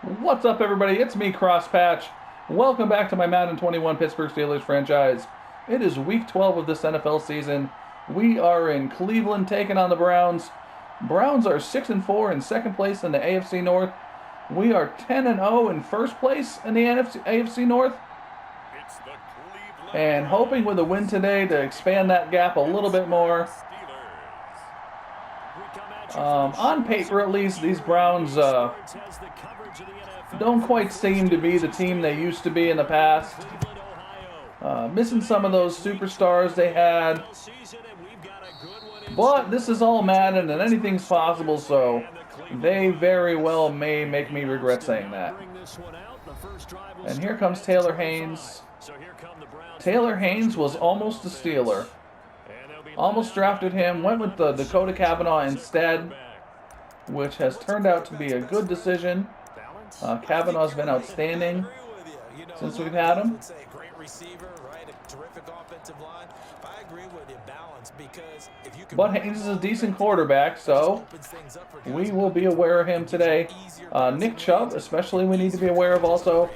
What's up, everybody? It's me, Crosspatch. Welcome back to my Madden 21 Pittsburgh Steelers franchise. It is Week 12 of this NFL season. We are in Cleveland taking on the Browns. Browns are 6-4 in second place in the AFC North. We are 10-0 in first place in the AFC North. And hoping with a win today to expand that gap a little bit more. On paper, at least, these Browns don't quite seem to be the team they used to be in the past. Missing some of those superstars they had. But this is all Madden and anything's possible, so they very well may make me regret saying that. And here comes Taylor Haines. Taylor Haines was almost a Steeler. Almost drafted him, went with the Dakota Cavanaugh instead, which has turned out to be a good decision. Cavanaugh's been outstanding since we've had him. But Haines is a decent quarterback, so we will be aware of him today. Nick Chubb, especially, we need to be aware of also.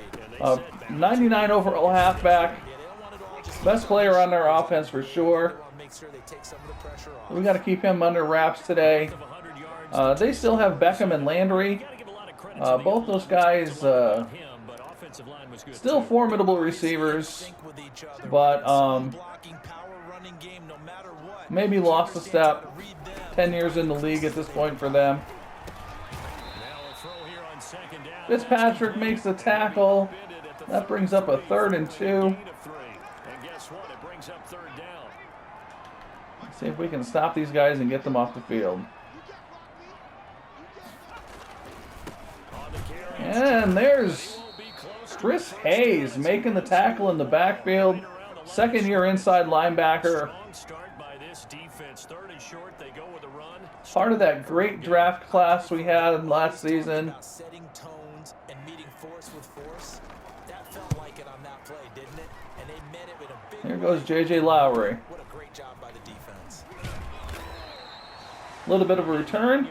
99 overall halfback. Best player on their offense for sure. We got to keep him under wraps today. They still have Beckham and Landry. Both those guys still formidable receivers, but maybe lost a step. 10 years in the league at this point for them. Fitzpatrick makes the tackle. That brings up a 3rd and 2. Let's see if we can stop these guys and get them off the field. And there's Chris Hayes making the tackle in the backfield. Second-year inside linebacker. Part of that great draft class we had last season. Here goes J.J. Lowry. A little bit of a return.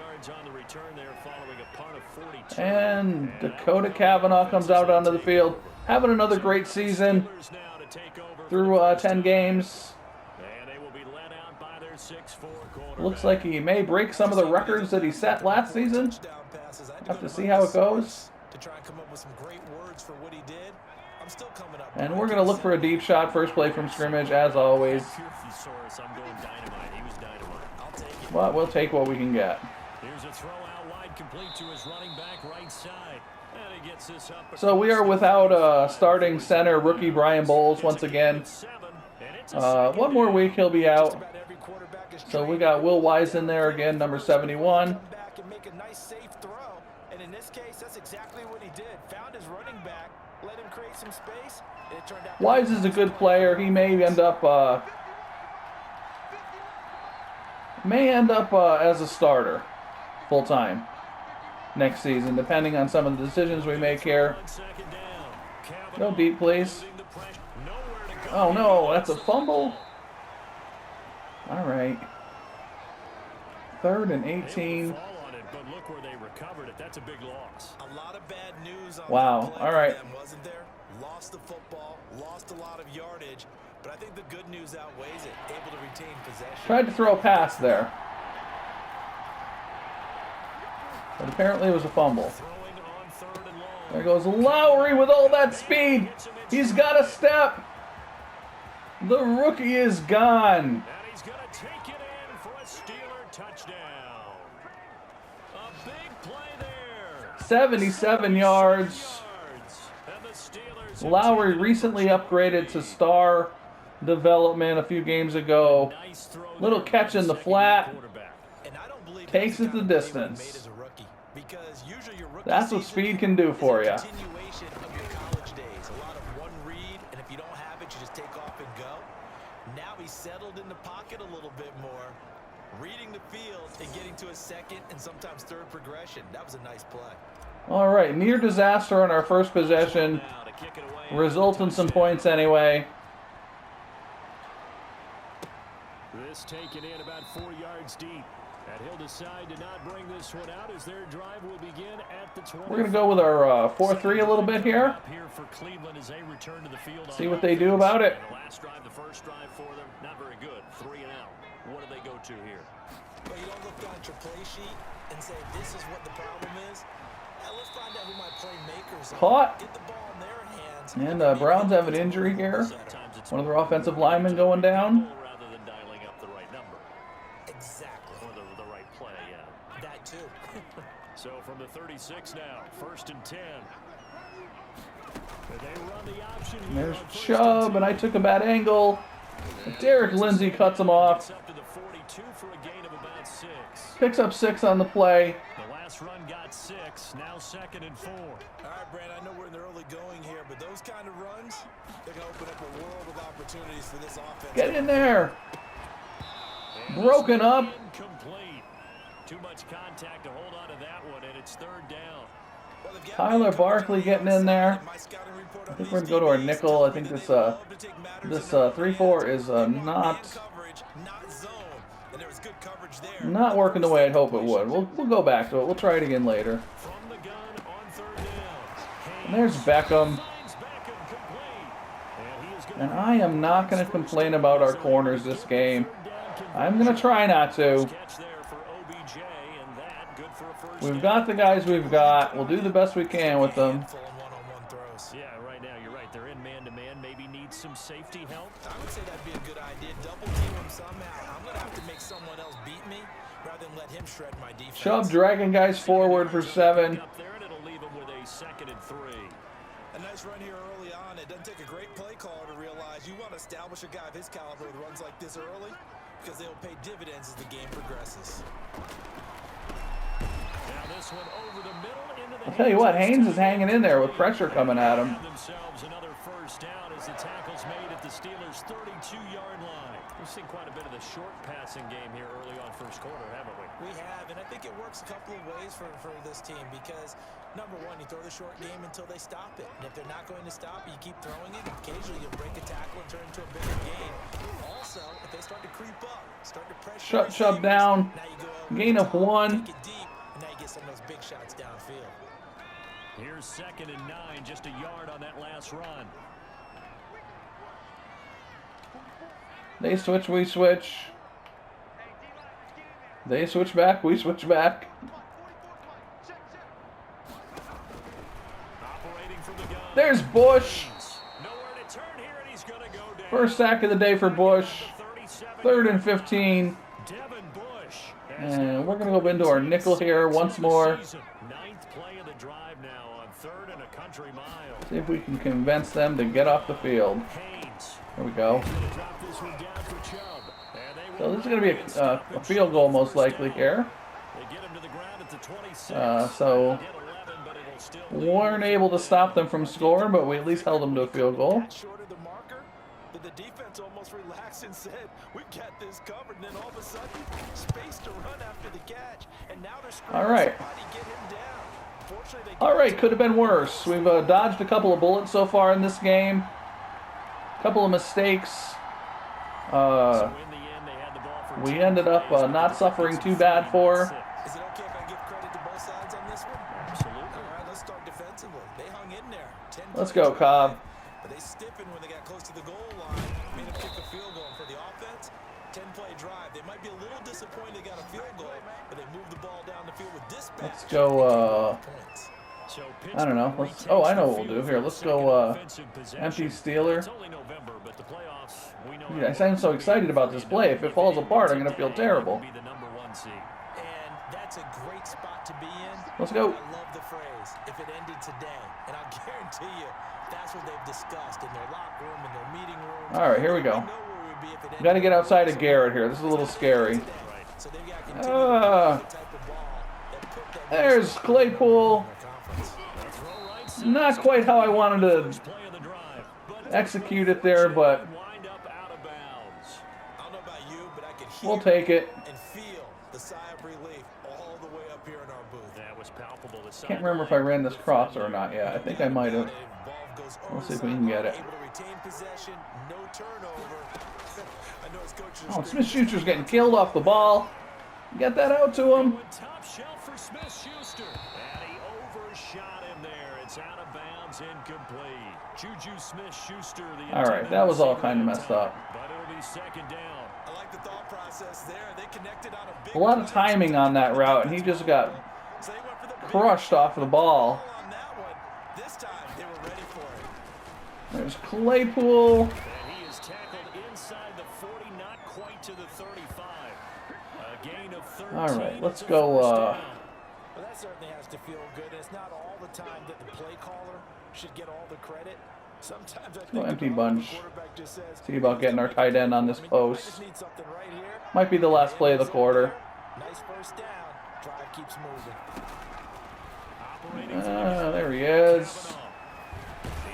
And Dakota Cavanaugh comes out onto the field. Having another great season through 10 games. Looks like he may break some of the records that he set last season. Have to see how it goes. And we're going to look for a deep shot, first play from scrimmage, as always. But we'll take what we can get. So we are without starting center rookie Brian Bowles once again. One more week he'll be out. So we got Will Wise in there again, number 71. And in this case, that's exactly what he did. Found his running back, let him create some space. It turned out Wise is a good player. He may end up as a starter full time next season, depending on some of the decisions we make here. Go deep, please. Oh no, that's a fumble. All right. 3rd and 18. Wow. All right. Lost the football, lost a lot of yardage, but I think the good news outweighs it. Able to retain possession. Tried to throw a pass there, but apparently it was a fumble. There goes Lowry with all that speed. He's got a step. The rookie is gone. 77 yards. Lowry recently upgraded to star development a few games ago. Little catch in the flat. Takes it the distance. That's what speed can do for you. Now he's settled in the pocket a little bit more, reading the field and getting to a second and sometimes third progression. That was a nice play. All right, near disaster on our first possession. Results in some points anyway. This taken in about 4 yards deep. And he'll decide to not bring this one out as their drive will begin at the 20. We're going to go with our 4-3 a little bit here. See what they do about it. The last drive, the first drive for them, not very good. 3 and out. What do they go to here? But you don't look down at your play sheet and say, this is what the problem is. Now let's find out who my playmakers are. Caught. Get the ball in their hands. And the Browns have an injury here. One of their offensive linemen going down. Rather than dialing up the right number. Exactly. Or the right play, yeah. That too. So from the 36 now, 1st and 10. And they run the option here. There's Chubb, and I took a bad angle. Derek Lindsey cuts him off. Up to the 42 for a gain of about 6. Picks up 6 on the play. The last run got 6. Now 2nd and 4. All right, Brand, I know we're in the early going here, but those kind of runs, they're going to open up a world of opportunities for this offense. Get in there. Broken up. Incomplete. Too much contact to hold on to that one, and it's 3rd down. Tyler Barkley getting in there. I think we're going to go to our nickel. I think this 3-4 is not working the way I'd hope it would. We'll go back to it. We'll try it again later. And there's Beckham. And I am not going to complain about our corners this game. I'm going to try not to. We've got the guys we've got. We'll do the best we can with them. Yeah, right now you're right. They're in man-to-man. Maybe need some safety help. I would say that'd be a good idea. Double team him somehow. I'm going to have to make someone else beat me rather than let him shred my defense. Chubb dragging guys forward for 7. Up there, and it'll leave him with a 2nd and 3. A nice run here early on. It doesn't take a great play caller to realize you want to establish a guy of his caliber with runs like this early because they'll pay dividends as the game progresses. This one over the middle into the I'll tell you what, Haines is hanging in there with pressure coming at him. Themselves another 1st down as the tackle's made at the Steelers' 32-yard line. We've seen quite a bit of the short passing game here early on 1st quarter, haven't we? We have, and I think it works a couple of ways for this team because, number one, you throw the short game until they stop it. And if they're not going to stop it, you keep throwing it. Occasionally, you'll break a tackle and turn it into a bigger game. Also, if they start to creep up, start to pressure. Shut Chubb down. Gain of 1. Take it deep, and now you get some of those big shots downfield. Here's 2nd and 9, just a yard on that last run. They switch, we switch. They switch back, we switch back. There's Bush. First sack of the day for Bush. 3rd and 15. And we're going to go into our nickel here once more. 9th play of the drive now on 3rd and a country mile. See if we can convince them to get off the field. There we go. So this is going to be a field goal most likely here. So we weren't able to stop them from scoring, but we at least held them to a field goal. The defense almost relaxed and said, we've got this covered, and then all of a sudden, space to run after the catch, and now they're all right. All right, could have been worse. We've dodged a couple of bullets so far in this game. A couple of mistakes. We ended up not suffering too bad for. Is it okay if I give credit to both sides on this one? Absolutely. All right, let's start defensively. They hung in there. Let's go, Cobb. But they stiffened when they got close to the goal line, made them kick a field goal. For the offense, 10-play drive. They might be a little disappointed they got a field goal, but they moved the ball down the field with dispatch. Let's go, I don't know. I know what we'll do here. Let's go empty Steeler. Yeah, I sound so excited about this play. If it falls apart, I'm going to feel terrible. And that's a great spot to be in. Let's go. I love the phrase, if it ended today. And I'll guarantee you, that's what they've discussed in their locker room, in their meeting room. All right, here we go. We've got to get outside of Garrett here. This is a little scary. There's Claypool. Not quite how I wanted to execute it there, but we'll take it. Can't remember if I ran this cross or not yet. I think I might have. We'll see if we can get it. Oh, Smith-Schuster's getting killed off the ball. Get that out to him. Top shelf for Smith-Schuster. And he overshot him there. It's out of bounds, incomplete. Juju Smith-Schuster. All right, that was all kind of messed up. But it'll be second down. I like the thought process there. They connected on a big A lot of timing on that route, and he just got crushed off of the ball. on that one. This time they were ready for it. There's Claypool. And he is tackled inside the 40, not quite to the 35. A gain of 13. All right, let's go. Well, that certainly has to feel good. It's not all the time that the play caller should get all the credit. Sometimes I Go think empty the bunch. quarterback just says, See about getting our tight end on this I just post. need something right here. Might be the last play of the quarter. Nice first down. Drive keeps moving. There he is.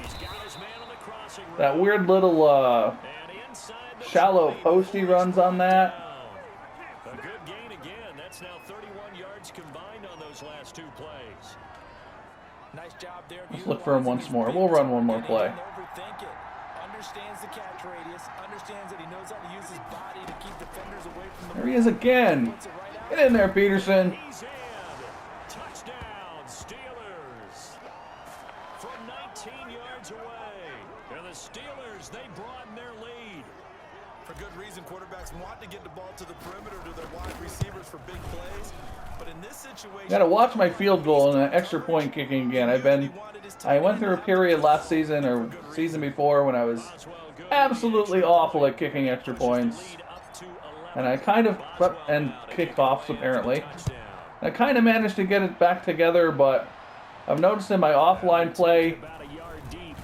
He's got his man on the crossing route. That weird little And inside the shallow 20. post he runs on that. A good gain again. That's now 31 yards combined on those last two plays. Nice job there. Let's look for him once more. We'll run one more play. Overthink it. Understands the catch radius. Understands that he knows how to use his body to keep defenders away from the There he is again. puts it right out. Get in there, Peterson. He's in. Touchdown, Steelers. From 19 yards away. And the Steelers, they broaden their lead. For good reason, quarterbacks want to get the ball to the perimeter to their wide receivers for big plays. But in this situation, Got to watch my field goal and extra point kicking again. I went through a period last season or season before when I was absolutely awful at kicking extra points, and I kind of and kickoffs apparently. I kind of managed to get it back together, but I've noticed in my offline play, About a yard deep.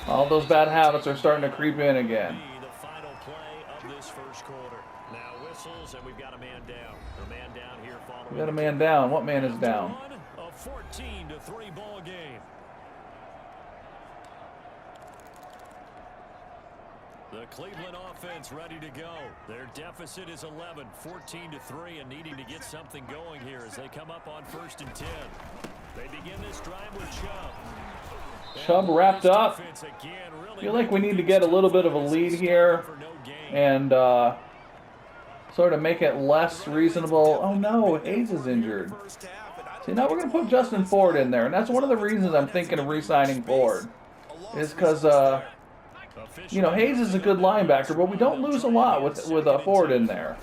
all those bad habits are starting to creep in again. The final play of this first quarter. Now whistles, and we've got a man down. A man down here following. We got a man down. What man is down? A 14-3 ball game. The Cleveland offense ready to go. Their deficit is 11, 14-3, and needing to get something going here as they come up on 1st and 10. They begin this drive with Chubb. Chubb wrapped up. I feel like we need to get a little bit of a lead here and sort of make it less reasonable. Oh no, Hayes is injured. See, now we're going to put Justin Ford in there, and that's one of the reasons I'm thinking of re-signing Ford. Is because, you know, Hayes is a good linebacker, but we don't lose a lot with Ford in there.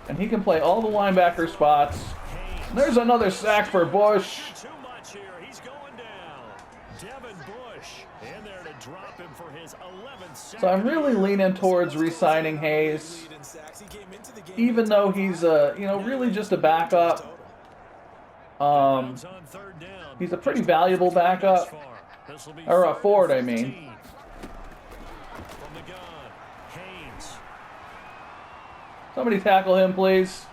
And he can play all the linebacker spots. There's another sack for Bush. Too much here. He's going down. Devin Bush in there to drop him for his 11th sack. So I'm really leaning towards re-signing Hayes, even though he's, you know, really just a backup. He's a pretty valuable backup. Or Ford, I mean. From the gun, Haines. Somebody tackle him, please.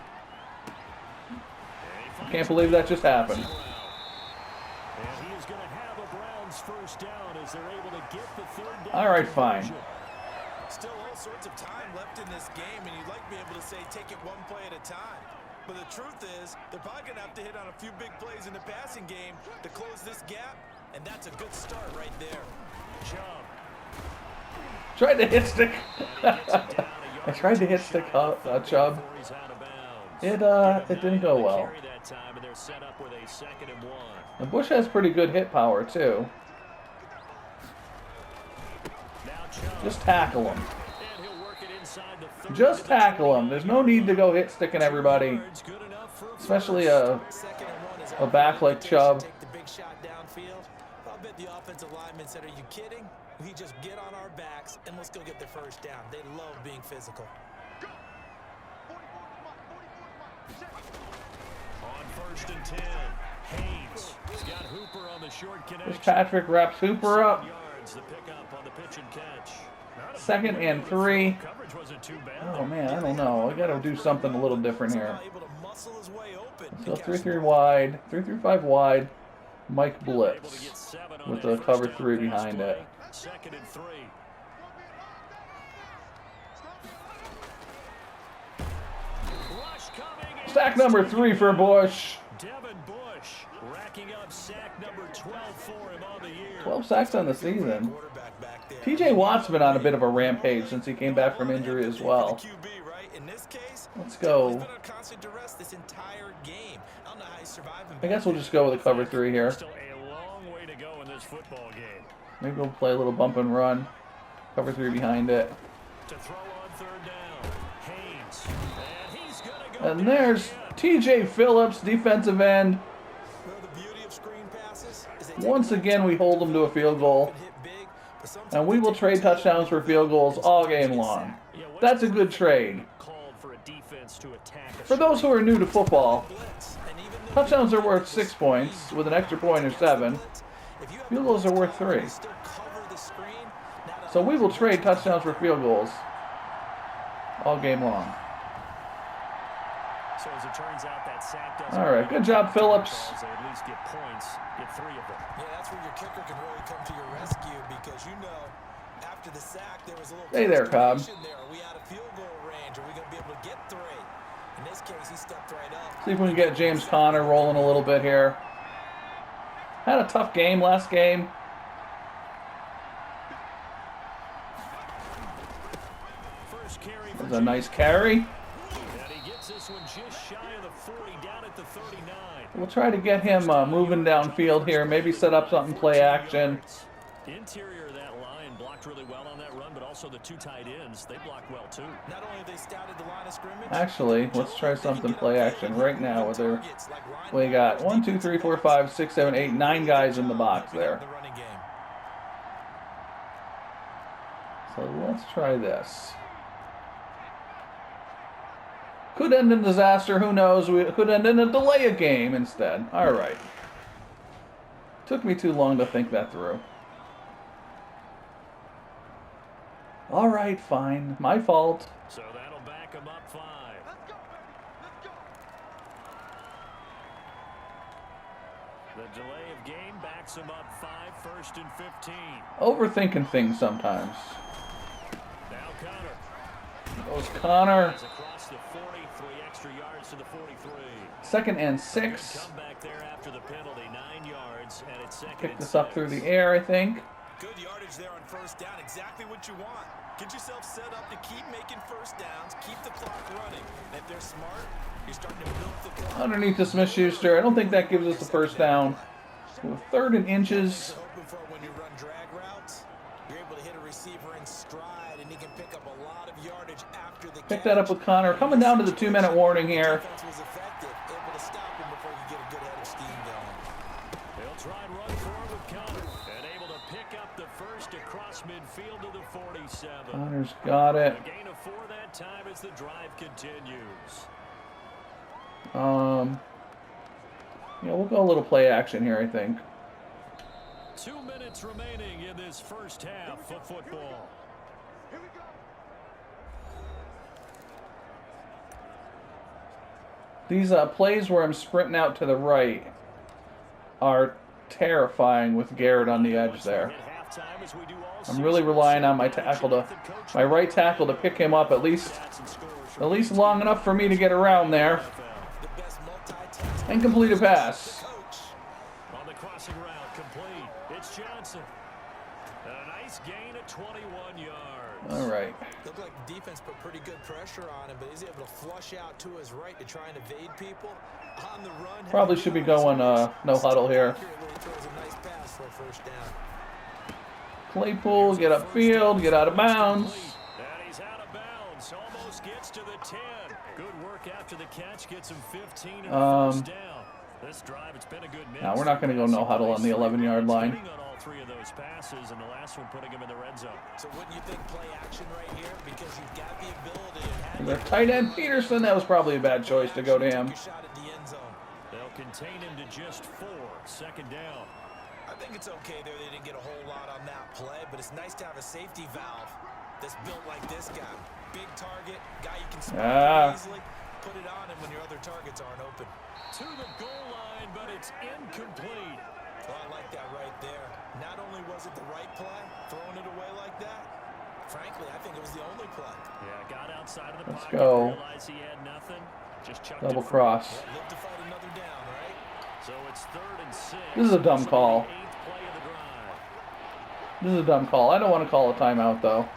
I can't believe that just happened. And he is going to have a Browns first down as they're able to get the third down. All right, fine. Still all sorts of time left in this game, and you'd like to be able to say take it one play at a time. But the truth is, they're probably going to have to hit on a few big plays in the passing game to close this gap, and that's a good start right there. Chubb. Tried to hit stick. I tried to hit stick Chubb. It didn't go well. And Bush has pretty good hit power too. Just tackle him. Just tackle him. There's no need to go hit sticking everybody, especially a back like Chubb. Take the big shot downfield. I'll bet the offensive linemen said, "Are you kidding? We just get on our backs and let's go get the first down." They love being physical. On 1st and 10, Haines. He's got Hooper on the short connection. Fitzpatrick wraps Hooper up. Yards, the pickup on the pitch and catch. 2nd and 3. Coverage wasn't too bad. Oh man, I don't know. I got to do something a little different here. Able to muscle his way open. Let's go 3-3 wide, 3-3-5 wide. Mike blitz with the cover 3 behind it. 2nd and 3. Sack number 3 for Bush. Devin Bush racking up sack number 12 for him on the year. 12 sacks on the season. TJ Watt's been on a bit of a rampage since he came back from injury as well. QB, right? In this case, let's go. he's been on constant duress this entire game. I don't know how he's surviving. I guess we'll just go with a cover 3 here. Still a long way to go in this football game. Maybe we'll play a little bump and run. Cover 3 behind it. To throw on third down, Haines. And he's gonna go. And there's TJ Phillips, defensive end. Well, the beauty of screen passes is Once again, we hold them to a field goal. And we will trade touchdowns for field goals all game long. That's a good trade. For those who are new to football, touchdowns are worth 6 points, with an extra point or 7. Field goals are worth 3. So we will trade touchdowns for field goals all game long. So as it turns out, that sack doesn't. All right, good job, Phillips. They at least get points, get 3 of them. Yeah, that's where your kicker can really come to your rescue because you know after the sack there was a little. Hey there, Cobb. There. Are we out of field goal range? Are we going to be able to get 3? In this case, he stepped right up. See if we can get James Conner rolling a little bit here. Had a tough game last game. First carry. That was a nice carry. This one just shy of the 40, down at the 39. We'll try to get him moving downfield here. Maybe set up something, play action. Interior of that line blocked really well on that run, but also the 2 tight ends, they blocked well too. Not only they scouted the line of scrimmage. Actually, let's try something, play action right now. We got 1, 2, 3, 4, 5, 6, 7, 8, 9 guys in the box there. So let's try this. Could end in disaster, who knows? We could end in a delay a game instead. Alright. Took me too long to think that through. Alright, fine. My fault. So that'll back him up 5. The delay of game backs him up 5, 1st and 15. Overthinking things sometimes. Now Connor. Goes Connor. Across the 40, 3 extra yards to the 43. 2nd and 6. Come back there after the penalty, 9 yards, and it's 2nd Pick and this 6. up through the air, I think. Good yardage there on first down. Exactly what you want. Get yourself set up to keep making first downs, keep the clock running. And if they're smart, you're starting to build the clock. Underneath the Smith-Schuster. I don't think that gives us the first down. So 3rd and inches. Hoping for when you run drag routes, you're able to hit a receiver in stride, and he can pick up a lot of yardage after the Pick that up with Connor. Coming down to the 2-minute warning here. Defense was effective, able to stop him before you get a good head of steam going. They'll try and run forward with Connor, and able to pick up the first across midfield to the 47. Connor's got it. A gain of 4 that time as the drive continues. Yeah, we'll go a little play action here, I think. 2 minutes remaining in this first half of football. These plays where I'm sprinting out to the right are terrifying with Garrett on the edge there. I'm really relying on my right tackle to pick him up at least long enough for me to get around there and complete a pass. On the crossing route, complete. It's Johnson. A nice gain of 21 yards. All right. Looked like the defense put pretty good pressure on him, but he's able to flush out to his right to try and evade people. On the run, probably should be going no huddle here. Claypool, get upfield, get out of bounds. And he's out of bounds. Almost gets to the 10. Good work after the catch. Gets him 15 and first down. This drive, it's been a good mix. No, we're not going to go no huddle on the 11-yard line. On all 3 of those passes, and the last one putting him in the red zone. So wouldn't you think play action right here? Because you've got the ability. Their tight end Peterson, that was probably a bad choice to go to him. They'll contain him to just 4. 2nd down. I think it's okay there. They didn't get a whole lot on that play, but it's nice to have a safety valve that's built like this guy. Big target, guy you can spot easily. Put it on him when your other targets aren't open. To the goal line, but it's incomplete. Well, I like that right there. Not only was it the right play, throwing it away like that, frankly, I think it was the only play. Yeah, got outside of the Let's pocket, go. realized he had nothing. Just chucked Double it cross. Well, live to fight another down, right? So it's 3rd and 6. This is a dumb call. This is a dumb call. I don't want to call a timeout, though.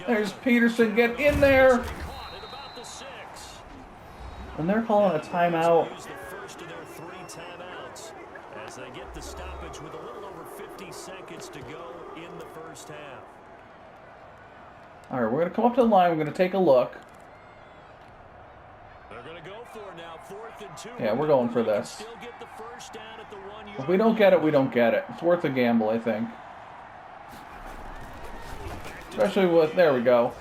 There's Peterson. Get in there. And they're calling a timeout. The first of their 3 timeouts as they get the stoppage with a little over 50 seconds to go in the first half. All right, we're going to come up to the line. We're going to take a look. They're going to go for it now. 4th and 2. Yeah, we're going for this. Still get the first down at the 1 yard. If we don't get it, we don't get it. It's worth a gamble, I think. Especially with, there we go.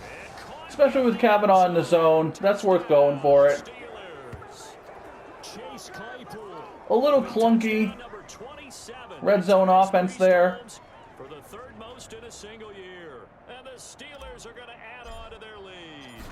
Especially with Cavanaugh in the zone. That's worth going for it. A little clunky red zone offense there. For the 3rd most in a single year. And the Steelers are going to add on to their lead.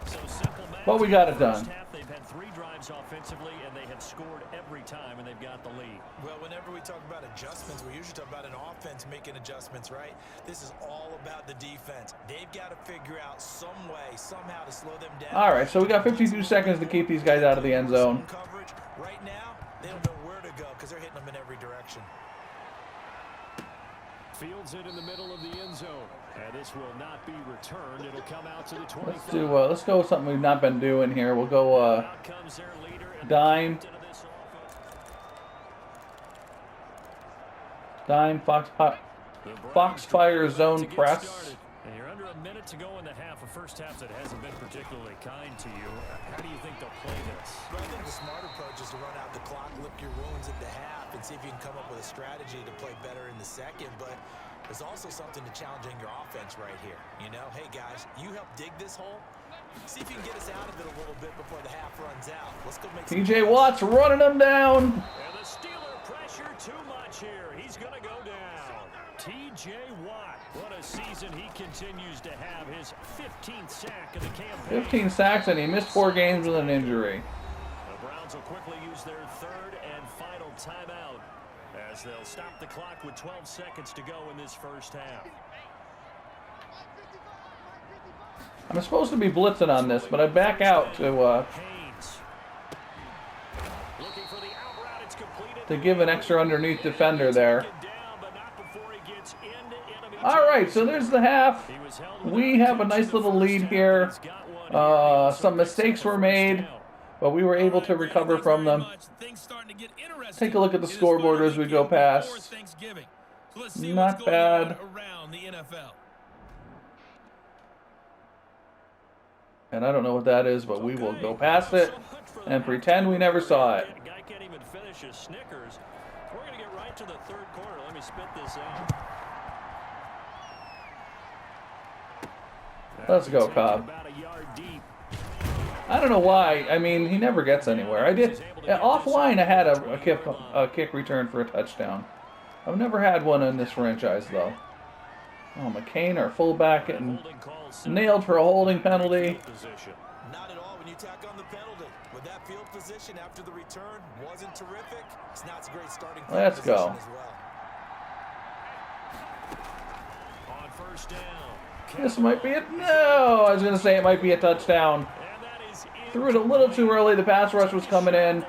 So simple math. But we got it done. Half, they've had 3 drives offensively, and they have scored every time, and they've got the lead. Well, whenever we talk about adjustments, we usually talk about an offense making adjustments, right? This is all about the defense. They've got to figure out some way, somehow to slow them down. All right, so we got 52 seconds to keep these guys out of the end zone. Coverage right now, they don't know where to go because they're hitting them in every direction. Fields it in the middle of the end zone. And this will not be returned. It'll come out to the 25. Let's go with something we've not been doing here. We'll go dime. Dime, Foxfire zone press. And you're under a minute to go in the half, a first half that hasn't been particularly kind to you. How do you think they'll play this? Well, I think the smart approach is to run out the clock, lick your wounds at the half, and see if you can come up with a strategy to play better in the second. But there's also something to challenging your offense right here. You know, hey guys, you help dig this hole. See if you can get us out of it a little bit before the half runs out. Let's go make TJ Watt's running them down. And the Steeler pressure too much here. He's going to go down. TJ Watt. What a season he continues to have. His 15th sack of the campaign. 15 sacks, and he missed 4 games with an injury. The Browns will quickly use their 3rd and final timeout as they'll stop the clock with 12 seconds to go in this first half. I'm supposed to be blitzing on this, but I back out to Haines. Looking for the out route. It's completed. to give an extra underneath defender there. All right, so there's the half. We have a nice little lead here. Some mistakes were made, but we were able to recover from them. Take a look at the scoreboard as we go past. Not bad. And I don't know what that is, but we will go past it and pretend we never saw it. The guy can't even finish his Snickers. We're going to get right to the 3rd quarter. Let me spit this out. Let's go, Cobb. I don't know why. I mean, he never gets anywhere. I did offline. I had a kick return for a touchdown. I've never had one in this franchise though. Oh, McCain, our fullback, getting nailed for a holding penalty. Not at all when you tack on the penalty. With that field position after the return wasn't terrific. It's not a great starting. Let's go. As well. On first down. This might be it. No, I was going to say it might be a touchdown. Threw it a little too early. The pass rush was coming in.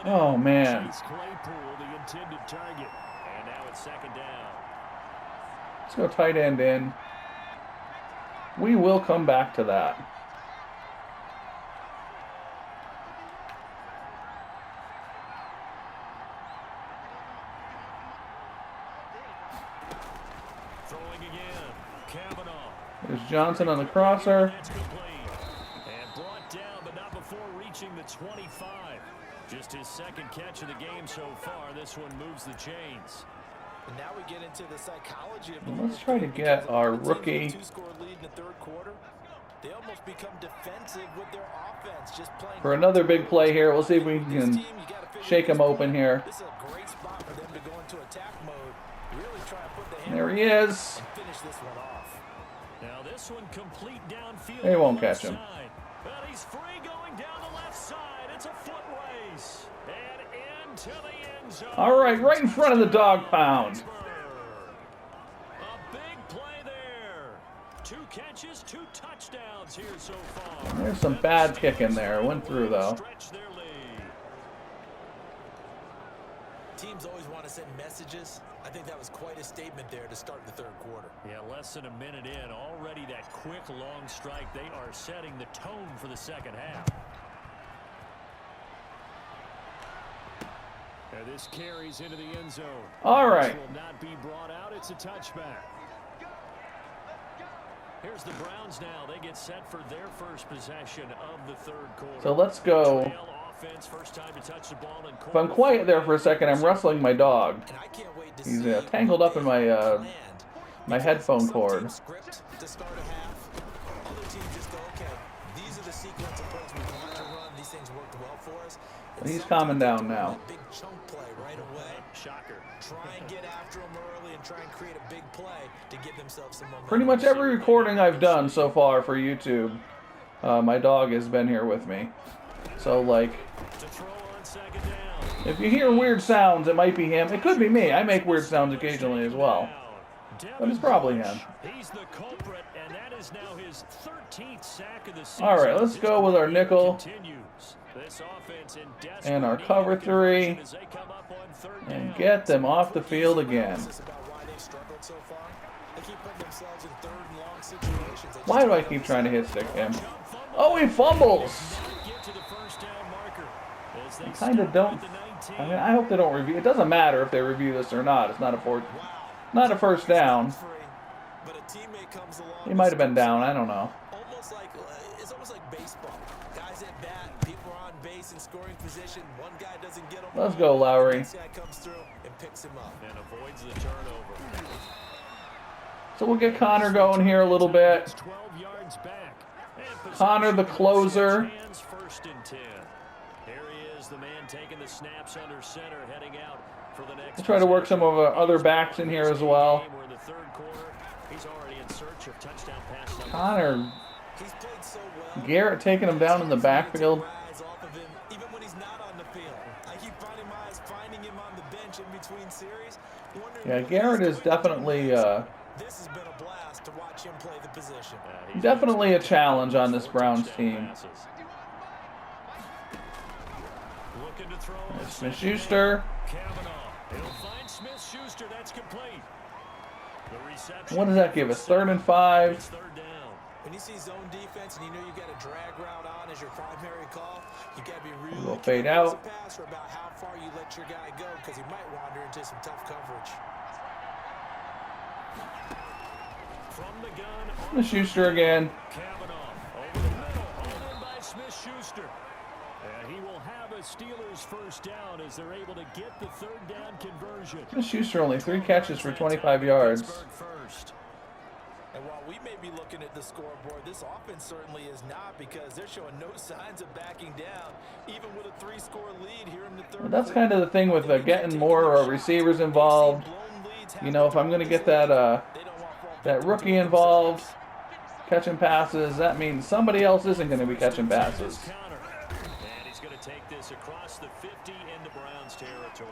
Oh, man. Let's go tight end in. We will come back to that. There's Johnson on the crosser. And brought down, but not before reaching the 25. Just his 2nd catch of the game so far. This one moves the chains. And now we get into the psychology of the Let's try to get our rookie. 2-score lead in the 3rd quarter. They almost become defensive with their offense, just playing For another big play here. We'll see if we can shake him open here. This is a great spot for them to go into attack mode. Really try and put the hand There he is. and finish this one off. Now this one complete downfield. They won't catch him. But he's free going down the left side. It's a foot race. And into the end zone. All right, right in front of the dog pound. A big play there. 2 catches, 2 touchdowns here so far. There's some bad kicking there. Went through though. Teams always want to send messages. I think that was quite a statement there to start the third quarter. Yeah, less than a minute in. Already that quick, long strike. They are setting the tone for the second half. And this carries into the end zone. All right. This will not be brought out. It's a touchback. Here's the Browns now. They get set for their first possession of the third quarter. So let's go. First time to touch the ball in If I'm quiet there for a second, I'm wrestling my dog. He's tangled up in my my headphone cord. To start a half. Other teams just go, okay, these are the sequence of plays we want to run. These things worked well for us. And he's calming down now. Big chunk play right away. Shocker. Try and get after them early and try and create a big play to give themselves some momentum. Pretty much every recording I've done so far for YouTube, my dog has been here with me. So, like, if you hear weird sounds, it might be him. It could be me. I make weird sounds occasionally as well. But it's probably him. He's the culprit, and that is now his 13th sack of the season. All right, let's go with our nickel and our cover 3 and get them off the field again. Why do I keep trying to hit stick him? Oh, he fumbles! I kind of don't. I mean, I hope they don't review. It doesn't matter if they review this or not. It's not a first down. He might have been down. I don't know. It's almost like baseball. Guys at bat, people are on base in scoring position. One guy doesn't get them. Let's go, Lowry. This guy comes through and picks him up and avoids the turnover. So we'll get Connor going here a little bit. 12 yards back. Connor, the closer. First and 10. Here he is, the man taking the snaps under center, heading out for the next. We'll try to work some of our other backs in here as well. He's already in search of touchdown pass number. Connor, Garrett taking him down in the backfield. Even when he's not on the field. I keep finding my eyes finding him on the bench in between series. Yeah, Garrett is definitely this has been a blast to watch him play the position. Definitely a challenge on this Browns team. Smith-Schuster. Smith-Schuster, that's complete. What does that give us? 3rd and 5. When you see zone defense and you know you got a drag route on as your primary call, you got to be really we'll fade out. Pass or about how far you let your guy go because he might wander into some tough coverage. From the gun, Smith-Schuster again. Cavanaugh over the middle, hauled in by Smith-Schuster. And he will have a Steelers first down as they're able to get the 3rd down conversion. Smith-Schuster only 3 catches for 25 yards. First. And while we may be looking at the scoreboard, this offense certainly is not because they're showing no signs of backing down, even with a 3-score lead here in the third. That's kind of the thing with getting more receivers involved. You know, if I'm going to get that rookie involved, catching passes, that means somebody else isn't going to be catching passes. And he's going to take this across the 50 into Browns territory.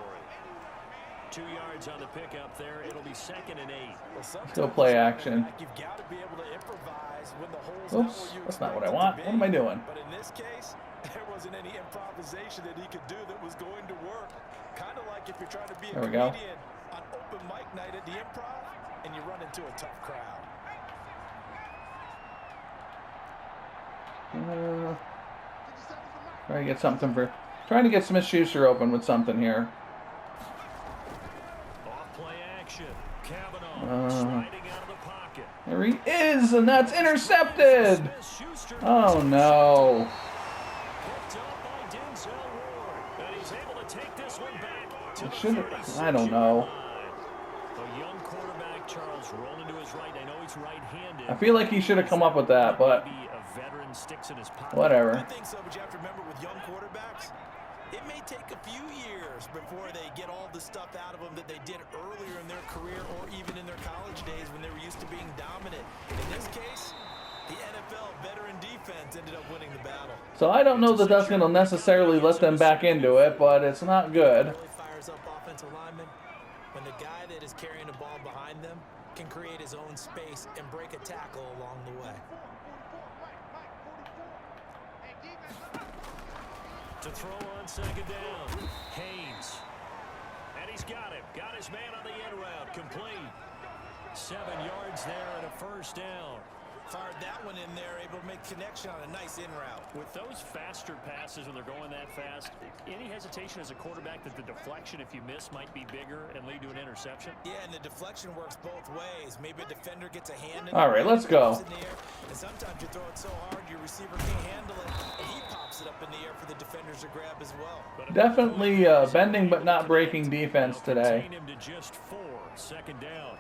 2 yards on the pickup there. It'll be 2nd and 8. Let's go play action. You've got to be able to improvise when the holes Oops, that's not what I want. What am I doing? But in this case, there wasn't any improvisation that he could do that was going to work. Kind of like if you're trying to be a comedian on open mic night at the Improv and you run into a tough crowd. Trying to get Smith-Schuster open with something here. Off-play action. Cavanaugh sliding out of the pocket. There he is, and that's intercepted. Oh no. I don't know. I feel like he should have come up with that, but whatever. I think so, but you have to remember with young quarterbacks, it may take a few years before they get all the stuff out of them that they did earlier in their career or even in their college days when they were used to being dominant. In this case, the NFL veteran defense ended up winning the battle. So I don't know that that's going to necessarily let them back into it, but it's not good. Really fires up offensive linemen when the guy that is carrying the ball behind them can create his own space and break a tackle along the way. To throw on 2nd down, Haines. And he's got him. Got his man on the end route. Complete. 7 yards there and a first down. Fired that one in there, able to make connection on a nice in route. With those faster passes when they're going that fast, any hesitation as a quarterback that the deflection, if you miss, might be bigger and lead to an interception? Yeah, and the deflection works both ways. Maybe a defender gets a hand in All right, let's go. And sometimes you throw it so hard your receiver can't handle it, and he pops it up in the air for the defenders to grab as well. Definitely bending but not breaking defense today. Him to just 4, second down.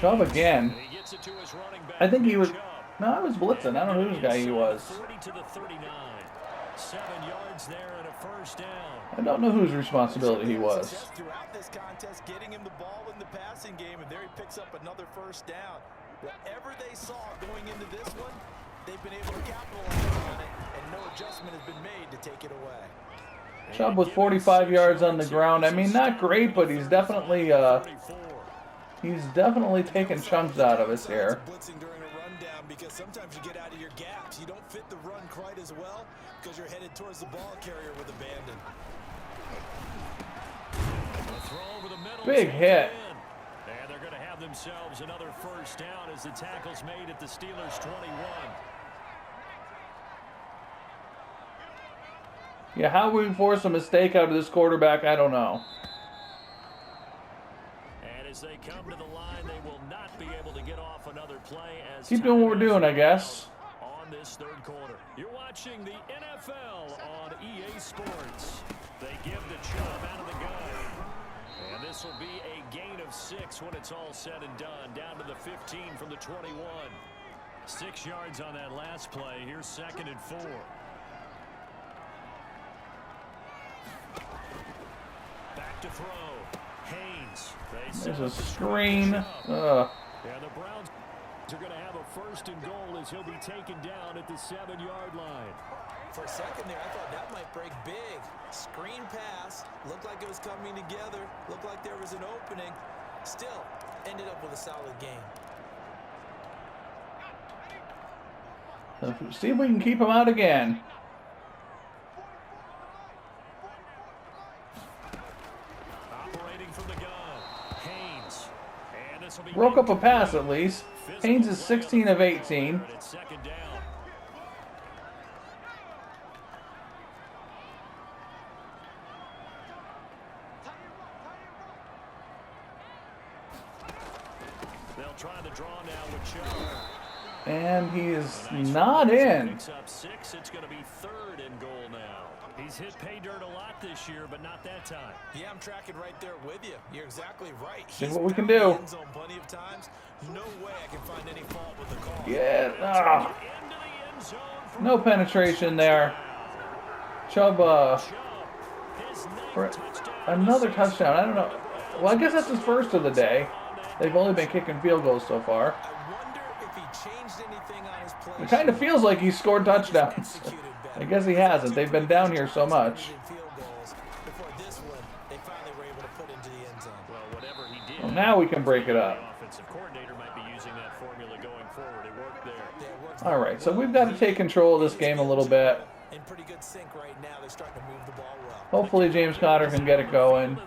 Chubb again. I think he was. No, I was blitzing. I don't know whose guy he was. 40 to the 39. 7 yards there and a first down. I don't know whose responsibility he was. Throughout this contest, getting him the ball in the passing game, and there he picks up another first down. Whatever they saw going into this one, they've been able to capitalize on it, and no adjustment has been made to take it away. Chubb with 45 yards on the ground. I mean, not great, but he's definitely taking chunks out of his hair. Blitzing during a rundown because sometimes you get out of your gaps. You don't fit the run quite as well because you're headed towards the ball carrier with abandon. Big hit. And they're going to have themselves another first down as the tackle's made at the Steelers' 21. Yeah, how we force a mistake out of this quarterback, I don't know. And as they come to the line, they will not be able to get off another play. As keep doing what we're doing, I guess. On this third quarter, you're watching the NFL on EA Sports. They give to Chubb out of the gun. And this will be a gain of 6 when it's all said and done. Down to the 15 from the 21. 6 yards on that last play. Here's 2nd and 4. Back to throw. Haines. There's a screen. Yeah, the Browns are going to have a 1st and goal as he'll be taken down at the 7-yard line. For a second there, I thought that might break big. Screen pass. Looked like it was coming together. Looked like there was an opening. Still, ended up with a solid game. See if we can keep him out again. Broke up a pass at least. Haines is 16 of 18. They'll try the draw now with Chubb. And he is not in. Picks up 6. It's going to be 3rd and goal now. He's hit pay dirt a lot this year, but not that time. Yeah, I'm tracking right there with you. You're exactly right. See what we can do. Plenty of times. No way I can find any fault with the call. Yeah. No penetration there. Chubb for another touchdown. I don't know. Well, I guess that's his first of the day. They've only been kicking field goals so far. I wonder if he changed anything on his play. It kind of feels like he scored touchdowns. I guess he hasn't. They've been down here so much. Well, now we can break it up. All right, so we've got to take control of this game a little bit. Hopefully James Conner can get it going.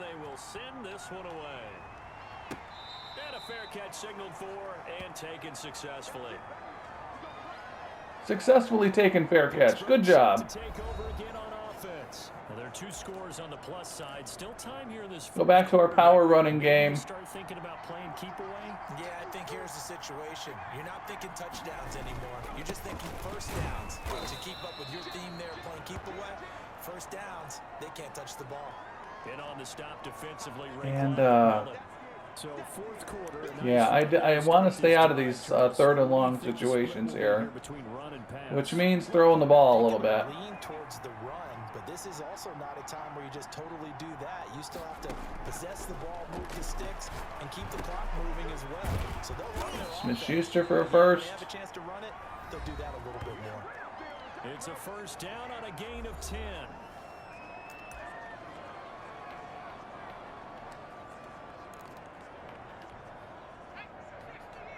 Successfully taken fair catch. Good job. Well, there are 2 scores on the plus side. Still time here in this. Go back to our power running game. Start thinking about playing keep away. Yeah, I think here's the situation. You're not thinking touchdowns anymore. You're just thinking first downs. To keep up with your theme there, playing keep away. First downs, they can't touch the ball. In on the stop defensively. And so 4th quarter. Yeah, I want to stay out of these 3rd and long situations here, which means throwing the ball a little bit. Lean towards the run, but this is also not a time where you just totally do that. You still have to possess the ball, move the sticks, and keep the clock moving as well. So they'll run their Smith-Schuster for a first. If they have a chance to run it, they'll do that a little bit more. It's a first down on a gain of 10.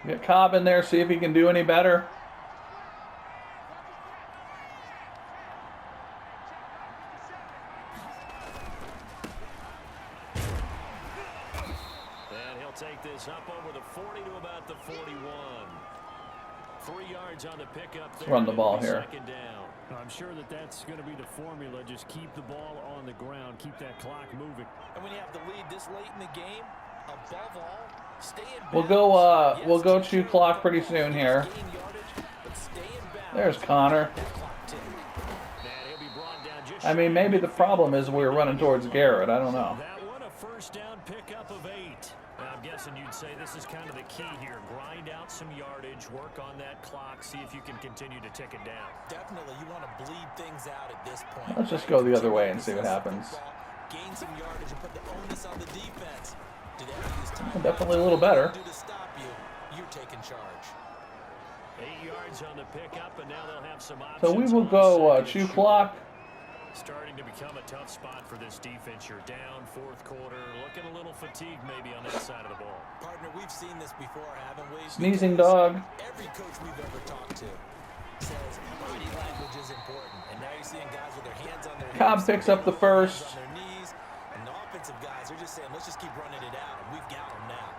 Get Cobb in there, see if he can do any better. And he'll take this up over the 40 to about the 41. 3 yards on the pickup. Let's run the ball here. Second down. I'm sure that's going to be the formula. Just keep the ball on the ground. Keep that clock moving. And when you have the lead this late in the game, above all, stay in We'll go chew clock pretty soon here. There's Connor. I mean, maybe the problem is we're running towards Garrett. I don't know. That one a first down pickup of 8. I'm guessing you'd say this is kind of the key here. Grind out some yardage, work on that clock, see if you can continue to tick it down. Definitely, you want to bleed things out at this point. Let's just go the other way and see what happens. Gain some yardage and put the onus on the defense. Do they have to use time? Definitely a little better. To stop you, you're taking charge. 8 yards on the pickup, and now they'll have some options. So we will go chew clock. Starting to become a tough spot for this defense. You're down, 4th quarter, looking a little fatigued maybe on that side of the ball. Partner, we've seen this before, haven't we? Sneezing dog. Every coach we've ever talked to says body language is important. And now you're seeing guys with their hands on their Cobb picks up the first. on their knees, and the offensive guys are just saying, let's just keep running it out, and we've got them now.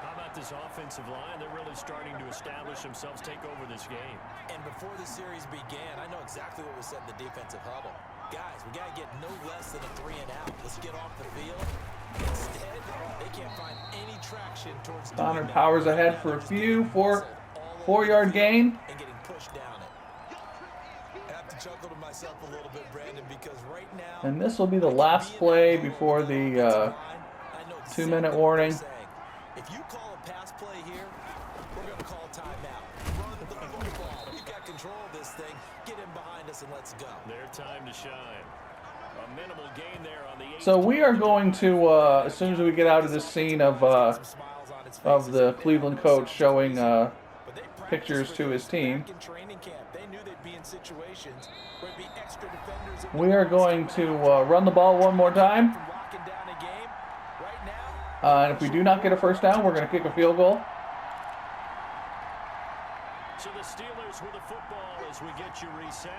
How about this offensive line? They're really starting to establish themselves, take over this game. And before the series began, I know exactly what was said in the defensive huddle. Guys, we got to get no less than a 3 and out. Let's get off the field. Instead, they can't find any traction towards Connor powers ahead for a few. 4-yard gain. And getting pushed down it. I have to chuckle to myself a little bit, Brandon, because right now, And this will be the last play before the 2-minute warning. if you call a pass play here, we're going to call timeout. Run the football. We've got control of this thing. Get in behind us and let's go. Their time to shine. A minimal gain there on the 8th. So we are going to, as soon as we get out of this scene of the Cleveland coach showing pictures to his team, we are going to run the ball one more time. And if we do not get a first down, we're going to kick a field goal. So the Steelers with the football as we get you reset.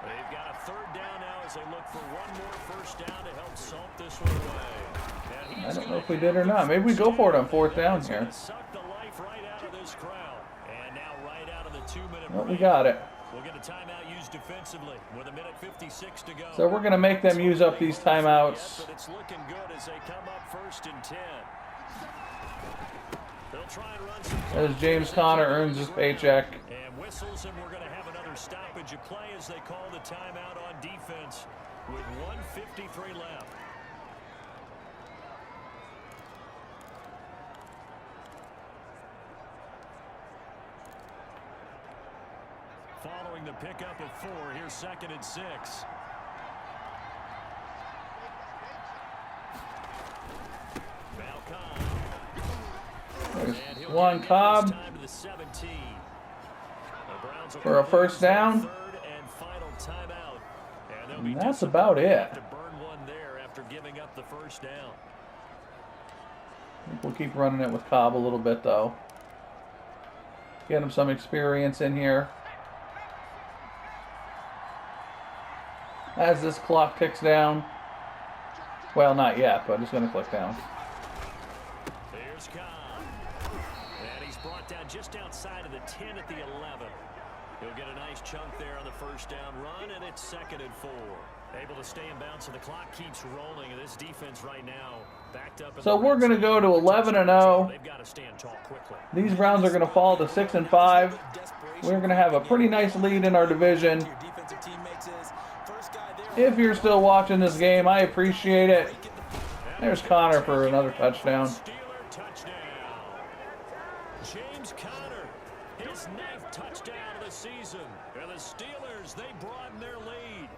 They've got a 3rd down now as they look for one more first down to help salt this one away. I don't know if we did or not. Maybe we go for it on 4th down here. Suck the life right out of this crowd. And now right out of the 2-minute Well, we break. got it. We'll get a timeout used defensively with 1:56 to go. So we're going to make them use up these timeouts. But it's looking good as they come up 1st and 10. They'll try and run some As James Conner earns his paycheck. and whistles, and we're going to have another stoppage of play as they call the timeout on defense with 1:53 left. Following the pickup of 4, here's 2nd and 6. There's one Cobb for a first down. And that's about it. We'll keep running it with Cobb a little bit, though. Get him some experience in here. As this clock ticks down. Well, not yet, but it's going to click down. Here's Cobb. And he's brought down just outside of the 10 at the 11. He'll get a nice chunk there on the first down run, and it's 2nd and 4. Able to stay in bounds, so the clock keeps rolling, and this defense right now backed up. So we're going to go to 11-0. They've got to stand tall quickly. These Browns are going to fall to 6-5. We're going to have a pretty nice lead in our division. If you're still watching this game, I appreciate it. There's Connor for another touchdown. Steeler touchdown. James Conner, his 9th touchdown of the season. And the Steelers, they broaden their lead.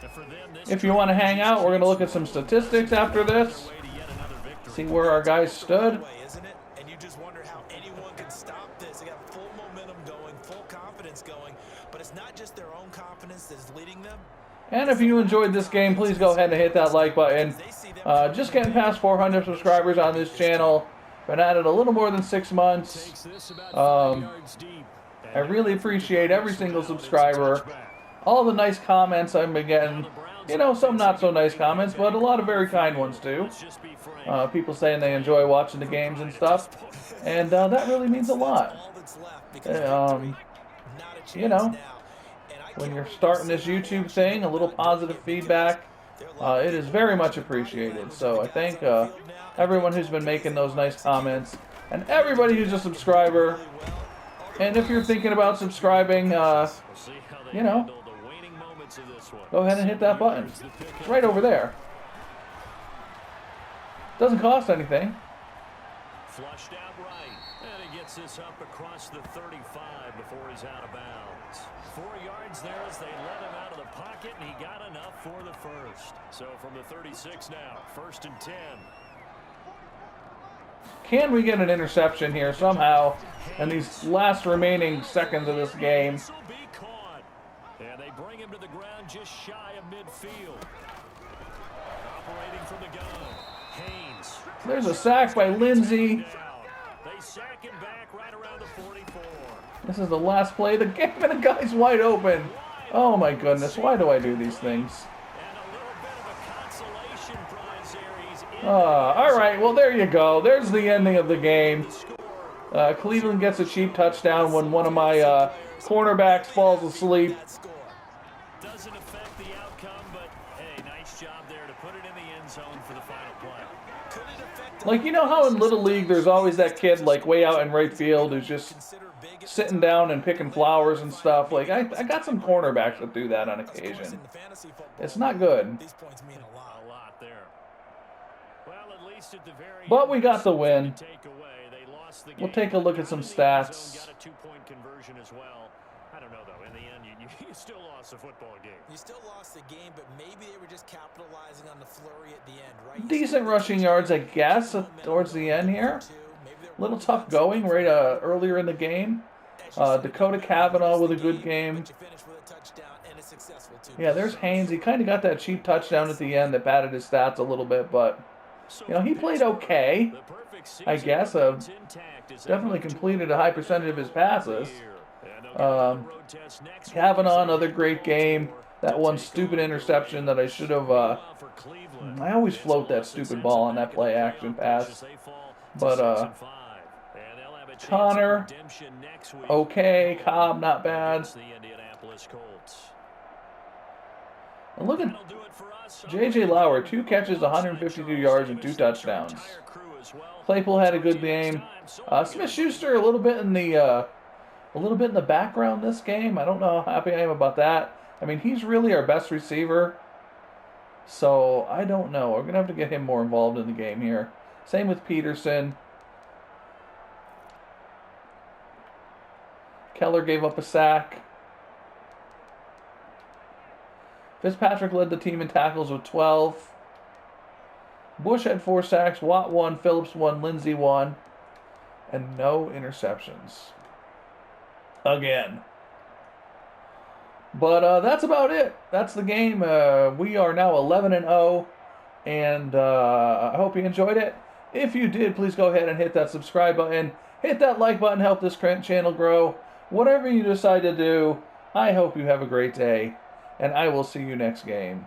And for them, this If you want to hang out, we're going to look at some statistics after this. See where our guys stood. Isn't it? And you just wonder how anyone can stop this. They got full momentum going, full confidence going, but it's not just their own confidence that is leading them. And if you enjoyed this game, please go ahead and hit that like button. Just getting past 400 subscribers on this channel. Been at it a little more than 6 months. I really appreciate every single subscriber. All the nice comments I've been getting. You know, some not so nice comments, but a lot of very kind ones too. People saying they enjoy watching the games and stuff. And that really means a lot. You know, when you're starting this YouTube thing, a little positive feedback, it is very much appreciated. So I thank everyone who's been making those nice comments, and everybody who's a subscriber. And if you're thinking about subscribing, you know, go ahead and hit that button. It's right over there. Doesn't cost anything. Flushed out right, and he gets this up across the 35 before he's out of bounds. 4 yards there as they let him out of the pocket, and he got enough for the first. So from the 36 now, 1st and 10. Can we get an interception here somehow in these last remaining seconds of this game? And they bring him to the ground just shy of midfield. Operating from the gun, Haines. There's a sack by Lindsey. They sack him back right around the 44. This is the last play of the game, and the guy's wide open. Oh my goodness, why do I do these things? And a little bit of a consolation prize here. He's in. All right, well, there you go. There's the ending of the game. Cleveland gets a cheap touchdown when one of my cornerbacks falls asleep. Doesn't affect the outcome, but hey, nice job there to put it in the end zone for the final play. Like, you know how in Little League there's always that kid, like, way out in right field who's just sitting down and picking flowers and stuff? Like, I got some cornerbacks that do that on occasion. It's not good. These points mean a lot. A lot there. Well, at least at the very But end, we got the win. they lost the We'll game. take a look at some Got in the end stats. zone, got a 2-point conversion as well. I don't know, though. In the end, you still lost the football game. You still lost the game, but maybe they were just capitalizing on the flurry at the end, right? Decent rushing yards, I guess, towards the end here. A little tough going right earlier in the game. Dakota Cavanaugh with a good game. Yeah, there's Haines. He kind of got that cheap touchdown at the end that padded his stats a little bit, but, you know, he played okay, I guess. Definitely completed a high percentage of his passes. Cavanaugh, another great game. That one stupid interception that I should have... I always float that stupid ball on that play action pass. But, Connor, okay. Cobb, not bad. And look at J.J. Lauer, 2 catches, 152 yards, and 2 touchdowns. Claypool had a good game. Smith-Schuster a little bit in the background this game. I don't know how happy I am about that. I mean, he's really our best receiver. So, I don't know. We're going to have to get him more involved in the game here. Same with Peterson. Keller gave up a sack. Fitzpatrick led the team in tackles with 12. Bush had 4 sacks. Watt 1, Phillips 1, Lindsey 1. And no interceptions. Again. But that's about it. That's the game. We are now 11-0. And I hope you enjoyed it. If you did, please go ahead and hit that subscribe button. Hit that like button. Help this channel grow. Whatever you decide to do, I hope you have a great day. And I will see you next game.